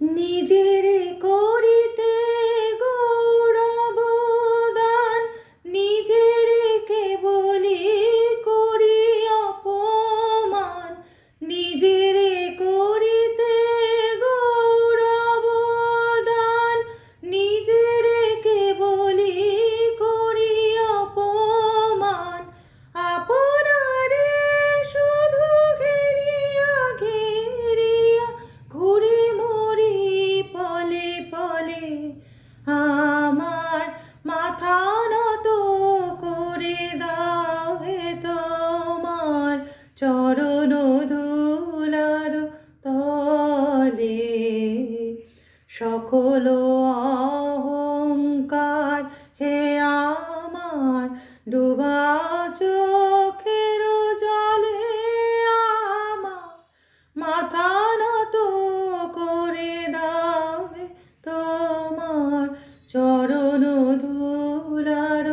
নিজেরে করিতে গৌরব দান, নিজেরে কেবলি করি অপমান। নিজেরে করিতে গৌরব দান, নিজেরে কেবলি করি অপমান। আপনারে শুধু ঘেরিয়া ঘেরিয়া ঘুরি মরি পলে পলে। আমার মাথা নত করে দাও হে তোমার চরণ ধুলার তলে। সকল অহংকার হে আমার ডোবা চোখের জলে। আমার মাথা নত করে দাও হে তোমার চরণ ধুলার